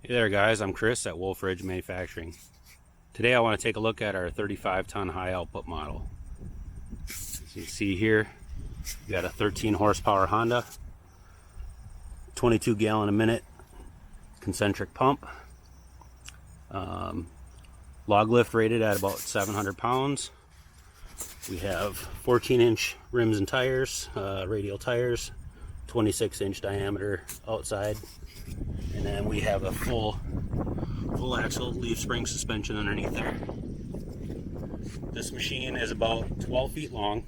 Hey there guys, I'm Chris at Wolfe Manufacturing. Today I want to take a look at our 35-ton high output model. As you can see here, we got a 13 horsepower Honda, 22 gallon a minute concentric pump, log lift rated at about 700 pounds. We have 14-inch rims and tires, radial tires, 26-inch diameter outside. And then we have a full axle leaf spring suspension underneath there. This machine is about 12 feet long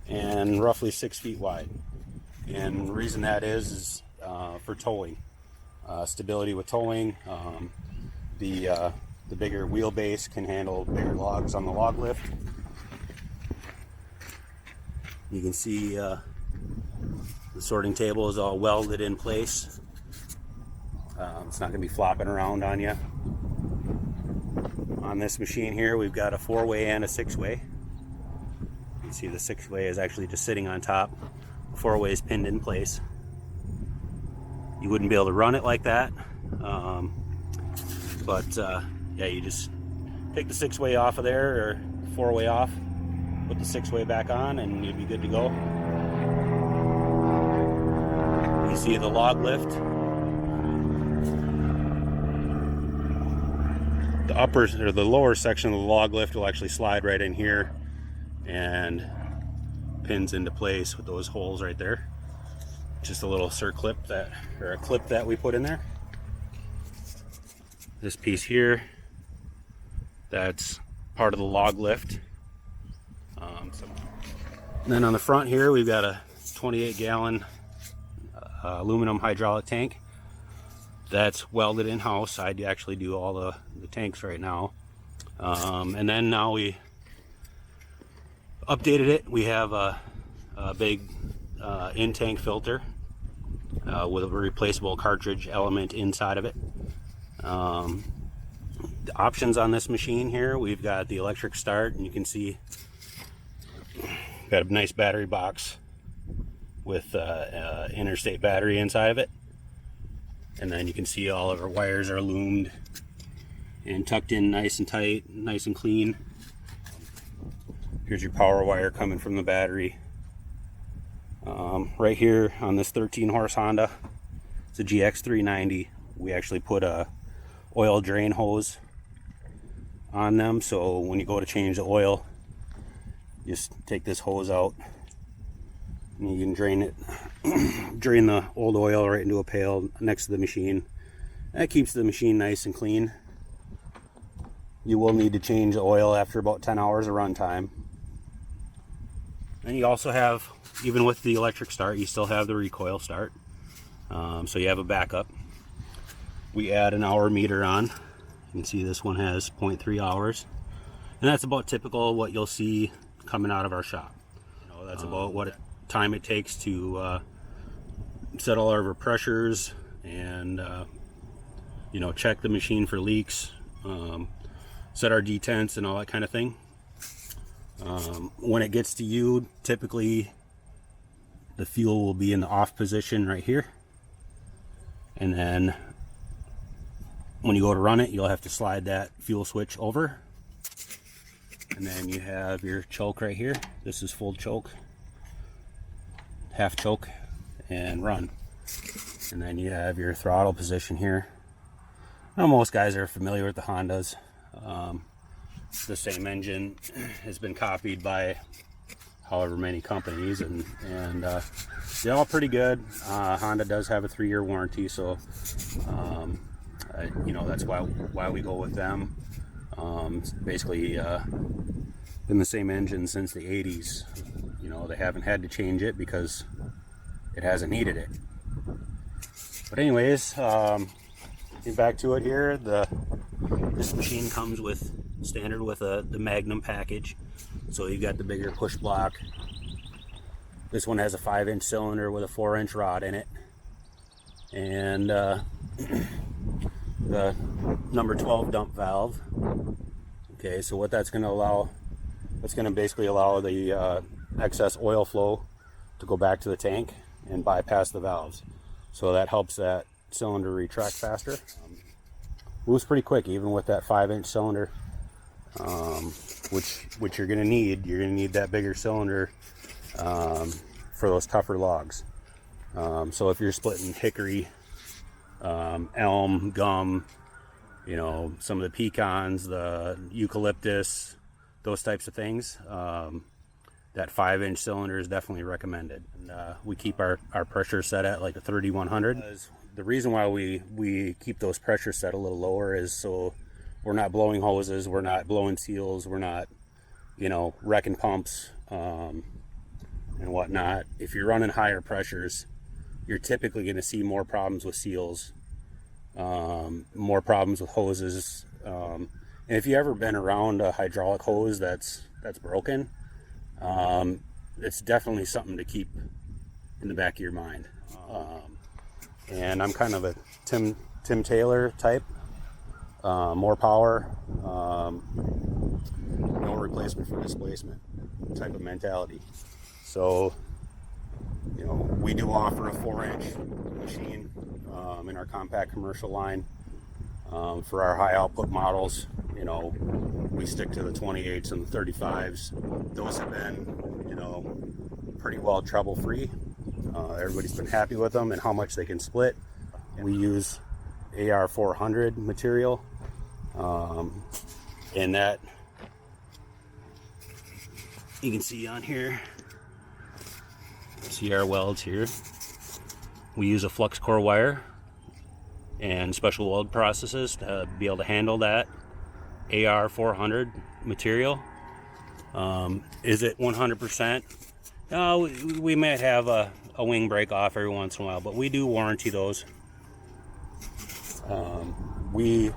and roughly 6 feet wide. And the reason that is for towing. Stability with towing. The bigger wheelbase can handle bigger logs on the log lift. You can see the sorting table is all welded in place. It's not going to be flopping around on you. On this machine here, we've got a 4-way and a 6-way. You can see the 6-way is actually just sitting on top. The 4-way is pinned in place. You wouldn't be able to run it like that. Yeah, you just take the 6-way off of there, or 4-way off, put the 6-way back on, and you'd be good to go. You see the log lift. The upper or the lower section of the log lift will actually slide right in here and pins into place with those holes right there. Just a little clip that we put in there. This piece here, that's part of the log lift. And then on the front here, we've got a 28 gallon aluminum hydraulic tank that's welded in-house. I actually do all the tanks right now. And then now we updated it. We have a big in-tank filter with a replaceable cartridge element inside of it. The options on this machine here, we've got the electric start, and you can see got a nice battery box with interstate battery inside of it. And then you can see all of our wires are loomed and tucked in nice and tight, nice and clean. Here's your power wire coming from the battery. Right here on this 13 horse Honda, it's a GX390. We actually put a oil drain hose on them, so when you go to change the oil, just take this hose out and you can drain it, drain the old oil right into a pail next to the machine. That keeps the machine nice and clean. You will need to change the oil after about 10 hours of run time. And you also have, even with the electric start, you still have the recoil start. So you have a backup. We add an hour meter on. You can see this one has 0.3 hours. And that's about typical what you'll see coming out of our shop. That's about what time it takes to set all of our pressures and check the machine for leaks, set our detents and all that kind of thing. When it gets to you, typically the fuel will be in the off position right here, and then when you go to run it, you'll have to slide that fuel switch over, and then you have your choke right here. This is full choke, half choke, and run. And then you have your throttle position here. Now, most guys are familiar with the Hondas. The same engine has been copied by however many companies, and they're all pretty good. Honda does have a 3-year warranty, so that's why we go with them. It's basically been the same engine since the 80s. They haven't had to change it because it hasn't needed it. But anyways, getting back to it here, this machine comes standard with the Magnum package. So you've got the bigger push block. This one has a 5-inch cylinder with a 4-inch rod in it, and the number 12 dump valve. Okay, so what that's going to allow, that's going to basically allow the excess oil flow to go back to the tank and bypass the valves. So that helps that cylinder retract faster. Moves pretty quick, even with that 5-inch cylinder, which you're going to need. You're going to need that bigger cylinder for those tougher logs. So if you're splitting hickory, elm, gum, you know, some of the pecans, the eucalyptus, those types of things, that 5-inch cylinder is definitely recommended. And we keep our pressure set at like a 3100. The reason why we keep those pressures set a little lower is so we're not blowing hoses, we're not blowing seals, we're not, you know, wrecking pumps and whatnot. If you're running higher pressures, you're typically going to see more problems with seals, more problems with hoses. And if you've ever been around a hydraulic hose that's broken, it's definitely something to keep in the back of your mind. And I'm kind of a Tim Taylor type, more power, no replacement for displacement type of mentality. So, you know, we do offer a 4-inch machine in our compact commercial line. For our high output models, you know, we stick to the 28s and the 35s. Those have been, you know, pretty well trouble free. Everybody's been happy with them and how much they can split. We use AR 400 material, and that you can see on here. See our welds here. We use a flux core wire and special weld processes to be able to handle that AR 400 material. Is it 100%? No, we might have a wing break off every once in a while, but we do warranty those. We,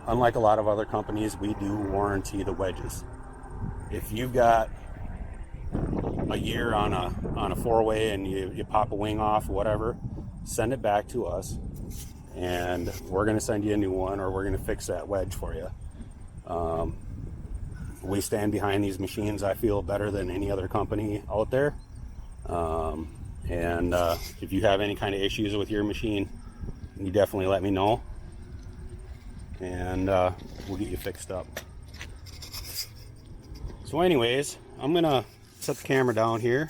unlike a lot of other companies, we do warranty the wedges. If you've got a year on a 4-way and you pop a wing off, whatever, send it back to us, and we're going to send you a new one, or we're going to fix that wedge for you. We stand behind these machines, I feel, better than any other company out there. And if you have any kind of issues with your machine, you definitely let me know, and we'll get you fixed up. So anyways, I'm going to set the camera down here,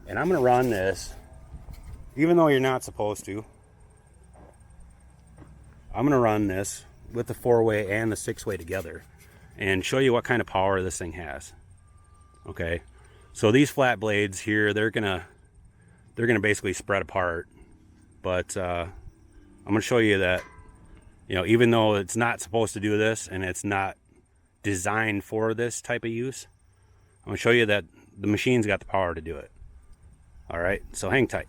and I'm going to run this, even though you're not supposed to. I'm going to run this with the 4-way and the 6-way together and show you what kind of power this thing has. Okay, so these flat blades here, they're gonna basically spread apart, but I'm gonna show you that, you know, even though it's not supposed to do this and it's not designed for this type of use, I'm gonna show you that the machine's got the power to do it. All right, so hang tight.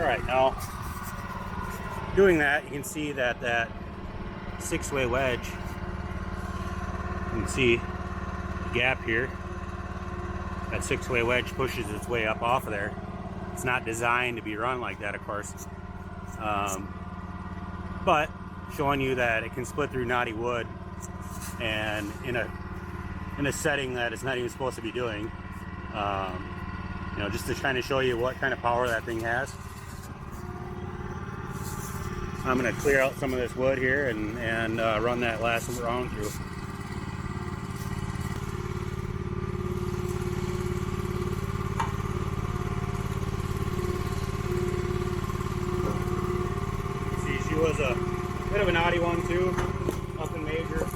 Alright, now doing that, you can see that that 6-way wedge, you can see the gap here. That 6-way wedge pushes its way up off of there. It's not designed to be run like that, of course, but showing you that it can split through knotty wood, and in a setting that it's not even supposed to be doing. You know, just to kind of show you what kind of power that thing has. I'm going to clear out some of this wood here and run that last round through. See, she was a bit of a naughty one too, nothing major.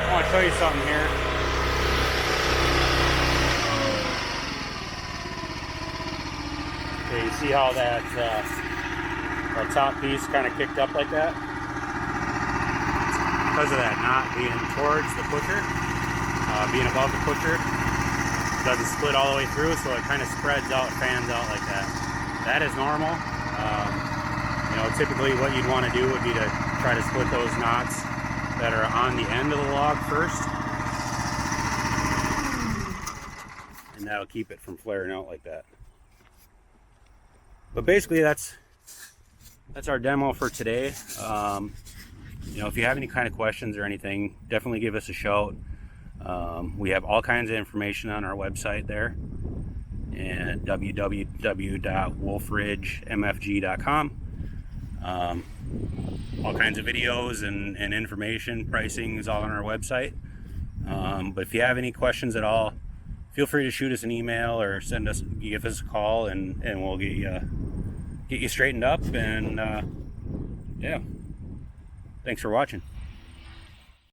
I want to show you something here. Okay, you see how that top piece kind of kicked up like that? Because of that knot being towards the pusher, being above the pusher, it doesn't split all the way through, so it kind of spreads out, fans out like that. That is normal. You know, typically what you'd want to do would be to try to split those knots that are on the end of the log first, and that'll keep it from flaring out like that. But basically that's our demo for today. You know, if you have any kind of questions or anything, definitely give us a shout. We have all kinds of information on our website there, and www.wolferidgemfg.com. All kinds of videos and information, pricing is all on our website. But if you have any questions at all, feel free to shoot us an email or give us a call, and we'll get you straightened up. And yeah, thanks for watching.